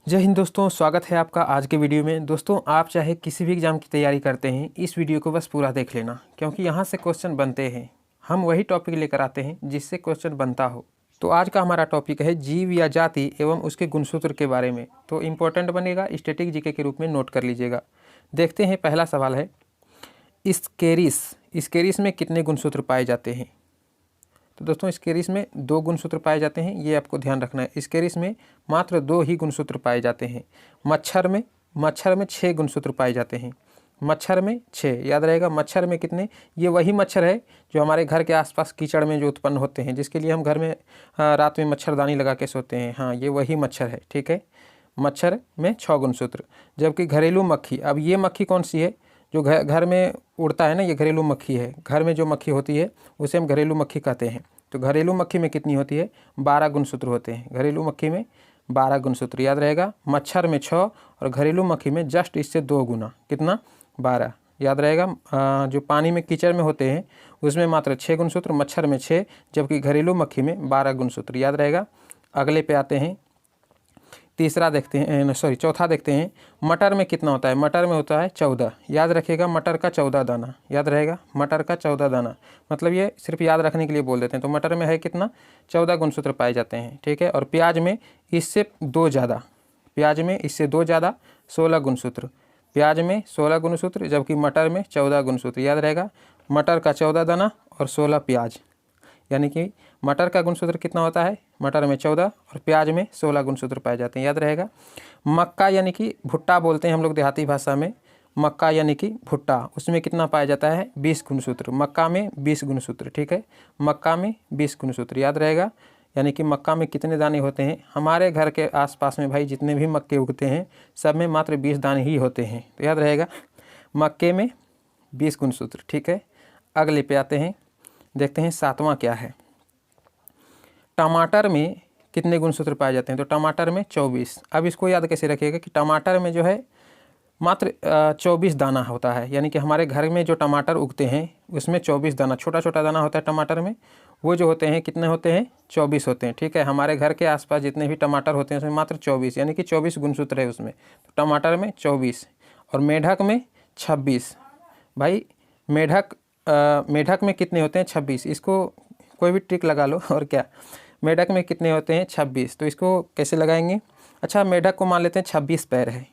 जय हिंद दोस्तों, स्वागत है आपका आज के वीडियो में। दोस्तों, आप चाहे किसी भी एग्ज़ाम की तैयारी करते हैं, इस वीडियो को बस पूरा देख लेना, क्योंकि यहाँ से क्वेश्चन बनते हैं। हम वही टॉपिक लेकर आते हैं जिससे क्वेश्चन बनता हो। तो आज का हमारा टॉपिक है जीव या जाति एवं उसके गुणसूत्र के बारे में। तो इम्पोर्टेंट बनेगा, स्टैटिक जीके के रूप में नोट कर लीजिएगा। देखते हैं, पहला सवाल है स्केरिस में कितने गुणसूत्र पाए जाते हैं। तो दोस्तों, स्केरिस में 2 गुणसूत्र पाए जाते हैं, ये आपको ध्यान रखना है। स्केरिस में मात्र 2 ही गुणसूत्र पाए जाते हैं। मच्छर में 6 गुणसूत्र पाए जाते हैं। मच्छर में 6, याद रहेगा। मच्छर में कितने? ये वही मच्छर है जो हमारे घर के आसपास कीचड़ में जो उत्पन्न होते हैं, जिसके लिए हम घर में रात में मच्छरदानी लगा के सोते हैं। हाँ, ये वही मच्छर है, ठीक है। मच्छर में 6 गुणसूत्र। जबकि घरेलू मक्खी, अब ये मक्खी कौन सी है जो घर में उड़ता है ना, ये घरेलू मक्खी है। घर में जो मक्खी होती है उसे हम घरेलू मक्खी कहते हैं। तो घरेलू मक्खी में कितनी होती है? 12 गुणसूत्र होते हैं। घरेलू मक्खी में 12 गुणसूत्र, याद रहेगा। मच्छर में 6 और घरेलू मक्खी में जस्ट इससे 2 गुना, कितना? 12, याद रहेगा। जो पानी में कीचड़ में होते हैं उसमें मात्र 6 गुणसूत्र, मच्छर में 6, जबकि घरेलू मक्खी में 12 गुणसूत्र, याद रहेगा। अगले पे आते हैं, चौथा देखते हैं। मटर में कितना होता है? मटर में होता है 14, याद रखिएगा। मटर का 14 दाना, याद रहेगा। मटर का 14 दाना, मतलब ये सिर्फ याद रखने के लिए बोल देते हैं। तो मटर में है कितना? 14 गुणसूत्र पाए जाते हैं, ठीक है। और प्याज में इससे 2 ज़्यादा, 16 गुणसूत्र। प्याज में 16 गुणसूत्र, जबकि मटर में 14 गुणसूत्र, याद रहेगा। मटर का 14 दाना और 16 प्याज, यानी कि मटर का गुणसूत्र कितना होता है? मटर में 14 और प्याज में 16 गुणसूत्र पाए जाते हैं, याद रहेगा। मक्का यानी कि भुट्टा बोलते हैं हम लोग देहाती भाषा में। मक्का यानी कि भुट्टा, उसमें कितना पाया जाता है? 20 गुणसूत्र। मक्का में 20 गुणसूत्र, ठीक है। मक्का में 20 गुणसूत्र, याद रहेगा। यानी कि मक्का में कितने दाने होते हैं? हमारे घर के आसपास में भाई जितने भी मक्के उगते हैं सब में मात्र 20 दाने ही होते हैं, तो याद रहेगा। मक्के में 20 गुणसूत्र, ठीक है। अगले पे आते हैं, देखते हैं 7वां क्या है। टमाटर में कितने गुणसूत्र पाए जाते हैं? तो टमाटर में 24। अब इसको याद कैसे रखिएगा कि टमाटर में जो है मात्र 24 दाना होता है। यानी कि हमारे घर में जो टमाटर उगते हैं उसमें 24 दाना, छोटा छोटा दाना होता है टमाटर में, वो जो होते हैं कितने होते हैं? 24 होते हैं, ठीक है। हमारे घर के आसपास जितने भी टमाटर होते हैं उसमें मात्र 24, यानी कि 24 गुणसूत्र है उसमें। तो टमाटर में 24 और मेढक में 26। भाई मेढक में कितने होते हैं? 26। इसको कोई भी ट्रिक लगा लो और क्या। मेढक में कितने होते हैं? 26। तो इसको कैसे लगाएंगे? अच्छा, मेढक को मान लेते हैं 26 पैर है,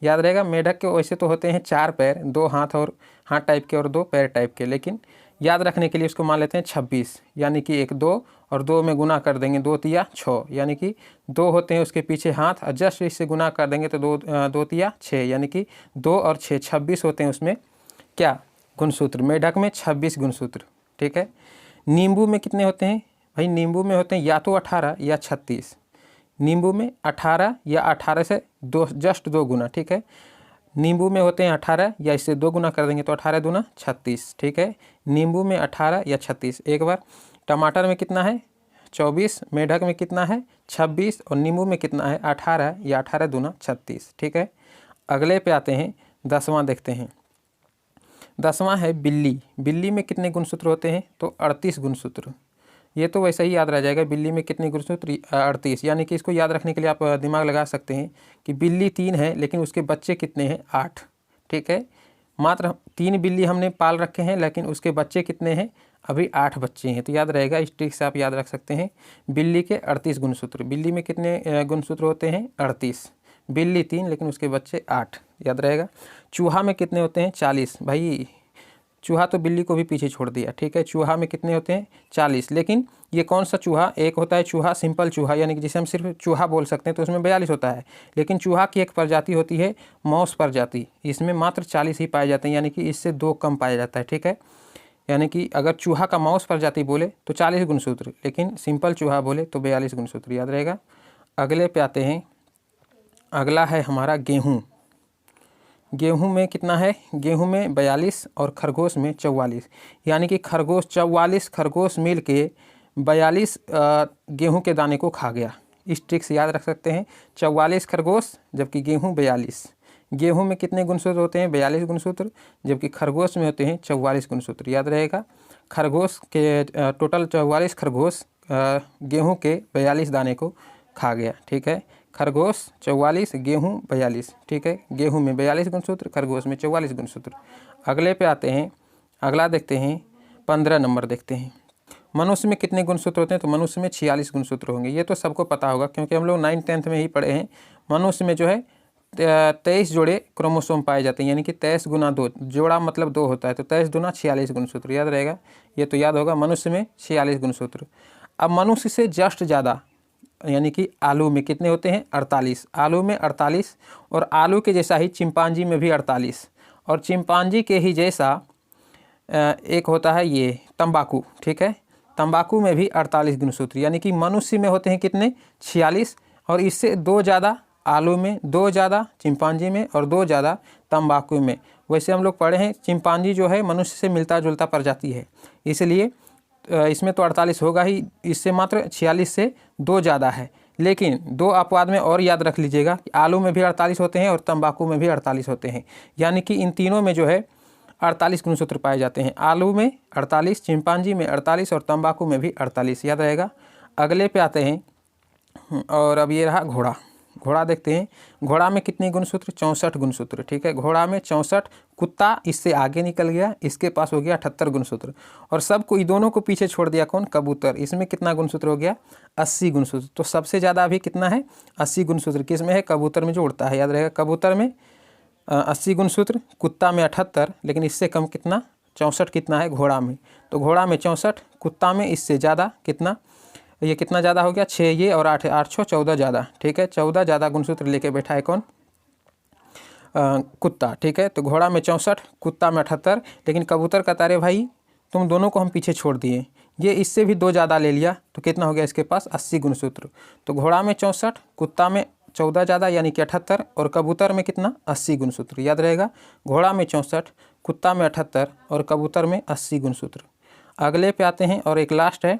याद रहेगा। मेढक के वैसे तो होते हैं 4 पैर, 2 हाथ टाइप के और 2 पैर टाइप के, लेकिन याद रखने के लिए उसको मान लेते हैं 26, यानी कि 1 2 और 2 में गुना कर देंगे, 2 तिया 6, यानी कि 2 होते हैं उसके पीछे हाथ, और जस्ट इससे गुना कर देंगे तो 2 तिया 6, यानी कि 2 और 6 26 होते हैं उसमें क्या? गुणसूत्र। मेढक में 26 गुणसूत्र, ठीक है। नींबू में कितने होते हैं? भाई नींबू में होते हैं या तो 18 या 36। नींबू में 18 या 18 से 2, जस्ट 2 गुना, ठीक है। नींबू में होते हैं 18 या इससे 2 गुना कर देंगे तो 18 दूना 36, ठीक है। नींबू में 18 या 36। एक बार, टमाटर में कितना है? 24, मेढक में कितना है? 26 और नींबू में कितना है? 18 या 18 दूना 36, ठीक है। अगले पे आते हैं, 10वां देखते हैं। 10वां है बिल्ली। बिल्ली में कितने गुणसूत्र होते हैं? तो 38 गुणसूत्र। ये तो वैसे ही याद रह जाएगा। बिल्ली में कितने गुणसूत्र? 38, यानी कि इसको याद रखने के लिए आप दिमाग लगा सकते हैं कि बिल्ली 3 है, लेकिन उसके बच्चे कितने हैं? 8, ठीक है। मात्र 3 बिल्ली हमने पाल रखे हैं, लेकिन उसके बच्चे कितने हैं? अभी 8 बच्चे हैं। तो याद रहेगा, इस ट्रिक से आप याद रख सकते हैं। बिल्ली के 38 गुणसूत्र। बिल्ली में कितने गुणसूत्र होते हैं? 38। बिल्ली 3, लेकिन उसके बच्चे 8, याद रहेगा। चूहा में कितने होते हैं? 40। भाई चूहा तो बिल्ली को भी पीछे छोड़ दिया, ठीक है। चूहा में कितने होते हैं? 40। लेकिन ये कौन सा चूहा? एक होता है चूहा सिंपल चूहा, यानी कि जिसे हम सिर्फ चूहा बोल सकते हैं, तो उसमें 42 होता है। लेकिन चूहा की एक प्रजाति होती है मौस प्रजाति, इसमें मात्र 40 ही पाए जाते हैं, यानी कि इससे 2 कम पाया जाता है, ठीक है। यानी कि अगर चूहा का मौस प्रजाति बोले तो 40 गुणसूत्र, लेकिन सिंपल चूहा बोले तो 42 गुणसूत्र, याद रहेगा। अगले पे आते हैं, अगला है हमारा गेहूँ। गेहूं में कितना है? गेहूं में 42 और खरगोश में 44, यानी कि 44 खरगोश मिल के 42 गेहूं के दाने को खा गया। इस ट्रिक से याद रख सकते हैं। 44 खरगोश, जबकि गेहूं 42। गेहूं में कितने गुणसूत्र होते हैं? 42 गुणसूत्र, जबकि खरगोश में होते हैं 44 गुणसूत्र, याद रहेगा। खरगोश के टोटल 44 खरगोश गेहूं के 42 दाने को खा गया। ठीक है, खरगोश 44, गेहूँ 42। ठीक है, गेहूँ में 42 गुणसूत्र, खरगोश में 44 गुणसूत्र। अगले पे आते हैं, अगला देखते हैं 15 नंबर देखते हैं। मनुष्य में कितने गुणसूत्र होते हैं? तो मनुष्य में 46 गुणसूत्र होंगे। ये तो सबको पता होगा क्योंकि हम लोग 9th 10th में ही पढ़े हैं। मनुष्य में जो है 23 जोड़े क्रोमोसोम पाए जाते हैं, यानी कि 23 गुना 2, जोड़ा मतलब 2 होता है, तो 23 दूना 46 गुणसूत्र, याद रहेगा। ये तो याद होगा, मनुष्य में 46 गुणसूत्र। अब मनुष्य से जस्ट ज़्यादा यानी कि आलू में कितने होते हैं? 48। आलू में 48, और आलू के जैसा ही चिंपांजी में भी 48, और चिंपांजी के ही जैसा एक होता है ये तंबाकू। ठीक है, तंबाकू में भी 48 गुणसूत्र, यानी कि मनुष्य में होते हैं कितने? 46, और इससे 2 ज़्यादा आलू में, 2 ज़्यादा चिंपांजी में, और 2 ज़्यादा तंबाकू में। वैसे हम लोग पढ़े हैं चिंपांजी जो है मनुष्य से मिलता जुलता प्रजाति है, इसलिए इसमें तो 48 होगा ही, इससे मात्र 46 से 2 ज़्यादा है। लेकिन 2 अपवाद में और याद रख लीजिएगा कि आलू में भी 48 होते हैं और तंबाकू में भी 48 होते हैं, यानी कि इन तीनों में जो है 48 गुणसूत्र पाए जाते हैं। आलू में 48, चिंपांजी में 48 और तंबाकू में भी 48, याद रहेगा। अगले पे आते हैं, और अब ये रहा घोड़ा। घोड़ा देखते हैं, घोड़ा में कितने गुणसूत्र? 64 गुणसूत्र। ठीक है, घोड़ा में 64। कुत्ता इससे आगे निकल गया, इसके पास हो गया 78 गुणसूत्र, और सबको ये दोनों को पीछे छोड़ दिया कौन? कबूतर। इसमें कितना गुणसूत्र हो गया? 80 गुणसूत्र। तो सबसे ज़्यादा अभी कितना है? 80 गुणसूत्र। किस में है? कबूतर में जो उड़ता है, याद रहेगा। कबूतर में 80 गुणसूत्र, कुत्ता में 78, लेकिन इससे कम कितना? 64 कितना है? घोड़ा में। तो घोड़ा में 64, कुत्ता में इससे ज़्यादा कितना? ये कितना ज़्यादा हो गया? 6 ये और 8 8 6 14 ज़्यादा। ठीक है, 14 ज़्यादा गुणसूत्र लेके बैठा है कौन? कुत्ता। ठीक है, तो घोड़ा में 64, कुत्ता में 78, लेकिन कबूतर कहता रे भाई तुम दोनों को हम पीछे छोड़ दिए, ये इससे भी 2 ज़्यादा ले लिया, तो कितना हो गया इसके पास? 80 गुणसूत्र। तो घोड़ा में 64, कुत्ता में 14 ज़्यादा यानी कि 78, और कबूतर में कितना? 80 गुणसूत्र, याद रहेगा। घोड़ा में 64, कुत्ता में 78 और कबूतर में 80 गुणसूत्र। अगले पे आते हैं, और एक लास्ट है,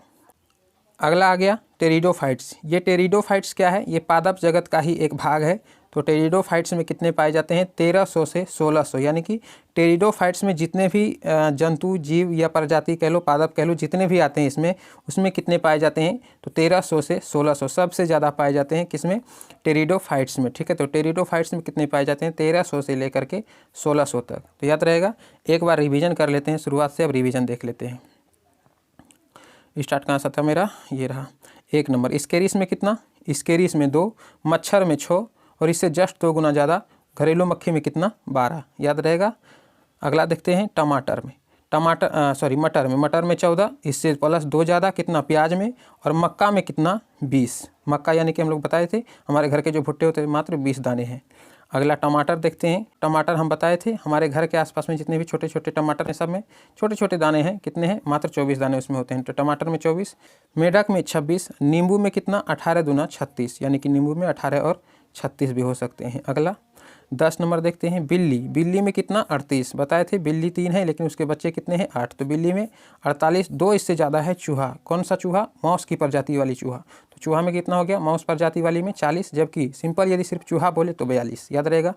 अगला आ गया टेरिडोफाइट्स। ये टेरिडोफाइट्स क्या है? ये पादप जगत का ही एक भाग है। तो टेरिडोफाइट्स में कितने पाए जाते हैं? 1300 से 1600, यानी कि टेरिडोफाइट्स में जितने भी जंतु, जीव या प्रजाति कह लो, पादप कह लो, जितने भी आते हैं इसमें, उसमें कितने पाए जाते हैं? तो 1300 से 1600 सबसे ज़्यादा पाए जाते हैं किसमें? टेरिडोफाइट्स में। ठीक है, तो टेरिडोफाइट्स में कितने पाए जाते हैं? 1300 से लेकर के 1600 तक। तो याद रहेगा। एक बार रिविज़न कर लेते हैं शुरुआत से, अब रिविज़न देख लेते हैं। स्टार्ट कहाँ सा था मेरा? ये रहा 1 नंबर। स्केरिस में कितना? स्केरिस में 2, मच्छर में 6, और इससे जस्ट 2 गुना ज़्यादा घरेलू मक्खी में कितना? 12, याद रहेगा। अगला देखते हैं टमाटर में। मटर में 14, इससे प्लस 2 ज़्यादा कितना? प्याज में। और मक्का में कितना? 20। मक्का यानी कि हम लोग बताए थे हमारे घर के जो भुट्टे होते हैं मात्र 20 दाने हैं। अगला टमाटर देखते हैं। टमाटर हम बताए थे हमारे घर के आसपास में जितने भी छोटे छोटे टमाटर हैं सब में छोटे छोटे दाने हैं। कितने हैं? मात्र 24 दाने उसमें होते हैं। तो टमाटर में 24, मेढक में 26, नींबू में कितना? 18 दूना 36, यानी कि नींबू में 18 और 36 भी हो सकते हैं। अगला 10 नंबर देखते हैं। बिल्ली। बिल्ली में कितना? 38 बताए थे। बिल्ली 3 है लेकिन उसके बच्चे कितने हैं? 8। तो बिल्ली में 48। 2 इससे ज़्यादा है चूहा। कौन सा चूहा? मौस की प्रजाति वाली चूहा। तो चूहा में कितना हो गया? मौस प्रजाति वाली में 40, जबकि सिंपल यदि सिर्फ चूहा बोले तो 42, याद रहेगा।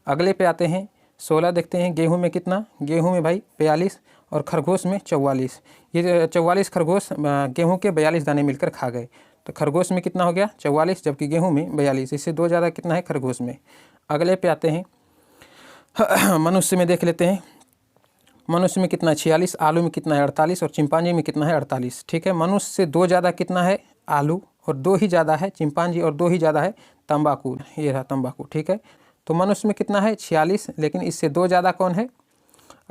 अगले पे आते हैं 16 देखते हैं। गेहूँ में कितना? गेहूँ में भाई 42 और खरगोश में 44। ये 44 खरगोश गेहूँ के 42 दाने मिलकर खा गए। तो खरगोश में कितना हो गया? 44, जबकि गेहूँ में 42। इससे 2 ज़्यादा कितना है? खरगोश में। अगले पे आते हैं मनुष्य में देख लेते हैं। मनुष्य में कितना? 46, आलू में कितना है? 48 और चिंपांजी में कितना है? 48। ठीक है, मनुष्य से 2 ज़्यादा कितना है? आलू, और 2 ही ज़्यादा है चिंपांजी, और 2 ही ज़्यादा है तंबाकू। ये रहा तंबाकू। ठीक है, तो मनुष्य में कितना है? 46, लेकिन इससे 2 ज़्यादा कौन है?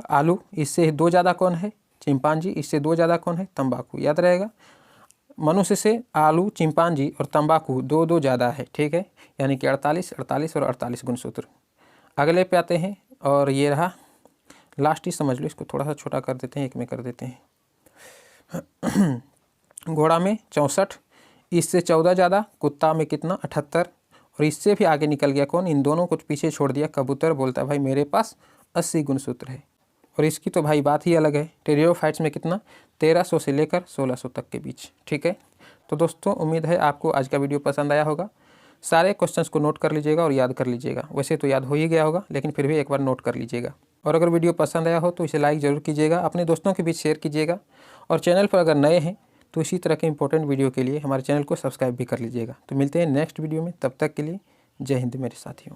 आलू। इससे 2 ज़्यादा कौन है? चिंपांजी। इससे 2 ज़्यादा कौन है? तंबाकू, याद रहेगा। मनुष्य से आलू, चिंपांजी और तंबाकू 2 ज़्यादा है। ठीक है, यानी कि 48, 48 और 48 गुणसूत्र। अगले पे आते हैं, और ये रहा लास्ट ही समझ लो, इसको थोड़ा सा छोटा कर देते हैं, एक में कर देते हैं। घोड़ा में 64, इससे 14 ज़्यादा। कुत्ता में कितना? 78, और इससे भी आगे निकल गया कौन? इन दोनों को पीछे छोड़ दिया कबूतर। बोलता है भाई मेरे पास 80 गुणसूत्र है, और इसकी तो भाई बात ही अलग है। टेरिडोफाइट्स में कितना? 1300 से लेकर 1600 तक के बीच। ठीक है, तो दोस्तों उम्मीद है आपको आज का वीडियो पसंद आया होगा। सारे क्वेश्चंस को नोट कर लीजिएगा और याद कर लीजिएगा। वैसे तो याद हो ही गया होगा, लेकिन फिर भी एक बार नोट कर लीजिएगा। और अगर वीडियो पसंद आया हो तो इसे लाइक ज़रूर कीजिएगा, अपने दोस्तों के बीच शेयर कीजिएगा। और चैनल पर अगर नए हैं तो इसी तरह के इंपॉर्टेंट वीडियो के लिए हमारे चैनल को सब्सक्राइब भी कर लीजिएगा। तो मिलते हैं नेक्स्ट वीडियो में, तब तक के लिए जय हिंद मेरे साथियों।